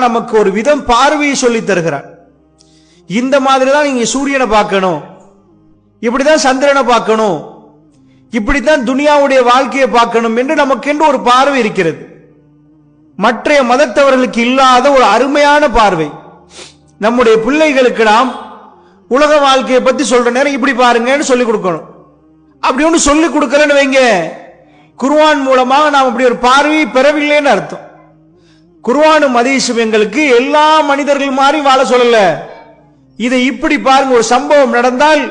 நமக்கு ஒரு விதம் பார்வையை சொல்லி தருகிறார். இந்த மாதிரி தான் நீங்க சூரியனை பார்க்கணும், இப்படிதான் சந்திரனை பார்க்கணும், இப்படித்தான் துனியாவுடைய வாழ்க்கையை பார்க்கணும் என்று நமக்கென்று ஒரு பார்வை இருக்கிறது. மற்ற மதத்தவர்களுக்கு இல்லாத ஒரு அருமையான பார்வை. நம்முடைய பிள்ளைகளுக்கு நாம் உலக வாழ்க்கையை பத்தி சொல்ற நேரம் இப்படி பாருங்கன்னு சொல்லிக் கொடுக்கணும். அப்படி ஒன்று சொல்லிக் கொடுக்கலன்னு வைங்க, குர்ஆன் மூலமாக நாம் அப்படி ஒரு பார்வையை பெறவில்லைன்னு அர்த்தம். குர்ஆனும் ஹதீஸும் எங்களுக்கு எல்லா மனிதர்கள் மாதிரி வாழ சொல்லல. இதை இப்படி பாருங்க, ஒரு சம்பவம் நடந்தால்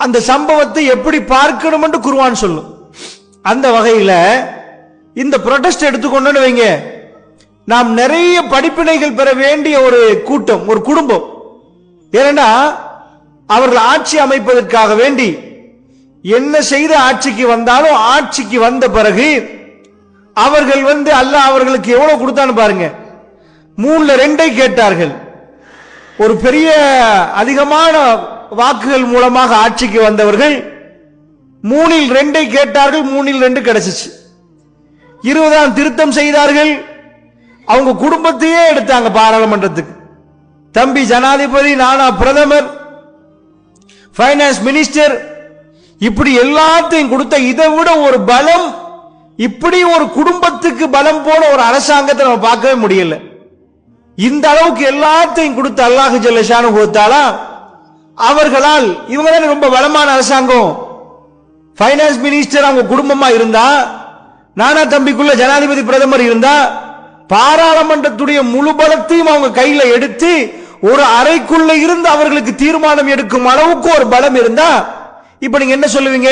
அந்த சம்பவத்தை எப்படி பார்க்கணும் என்று குர்ஆன் சொல்லும். அந்த வகையில இந்த புரொடெஸ்ட் எடுத்துக்கொண்டு வைங்க, நாம் நிறைய படிப்பினைகள் பெற வேண்டிய ஒரு கூட்டம், ஒரு குடும்பம். ஏன்னா அவர்கள் ஆட்சி அமைப்பதற்காக வேண்டி என்ன செய்த ஆட்சிக்கு வந்தாலும், ஆட்சிக்கு வந்த பிறகு அவர்கள் அல்லாஹ் அவர்களுக்கு எவ்வளவு கொடுத்தான்னு பாருங்க. 3/2 கேட்டார்கள். ஒரு பெரிய அதிகமான வாக்குகள் மூலமாக ஆட்சிக்கு வந்தவர்கள் 3/2 கேட்டார்கள். 3/2 கிடைச்சிச்சு. 20ஆம் திருத்தம் செய்தார்கள். அவங்க குடும்பத்தையே எடுத்தாங்க பாராளுமன்றத்துக்கு. தம்பி ஜனாதிபதி, நானா பிரதமர், பைனான்ஸ் மினிஸ்டர், இப்படி எல்லாத்தையும் கொடுத்த. இதை விட ஒரு பலம், இப்படி ஒரு குடும்பத்துக்கு பலம் போல ஒரு அரசாங்கத்தை நம்ம பார்க்கவே முடியல. இந்த அளவுக்கு எல்லாத்தையும் கொடுத்த அல்லாஹ் ஜல்ல ஷானுஹு வ தஆலா அவர்களால், இவங்க தான் ரொம்ப பலமான அரசாங்கம். பைனான்ஸ் மினிஸ்டர் அவங்க குடும்பமா இருந்தா, நானா தம்பிக்குள்ள ஜனாதிபதி பிரதமர் இருந்தா, பாராளுமன்றத்துடைய முழு பலத்தையும் அவங்க கையில எடுத்து ஒரு அறைக்குள்ள இருந்து அவர்களுக்கு தீர்மானம் எடுக்கும் அளவுக்கு ஒரு பலம் இருந்தா, இப்ப நீங்க என்ன சொல்லுவீங்க?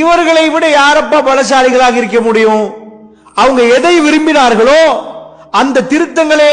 இவர்களை விட யாரப்பா பலசாலிகளாக இருக்க முடியும்? அவங்க எதை விரும்பினார்களோ அந்த திருத்தங்களை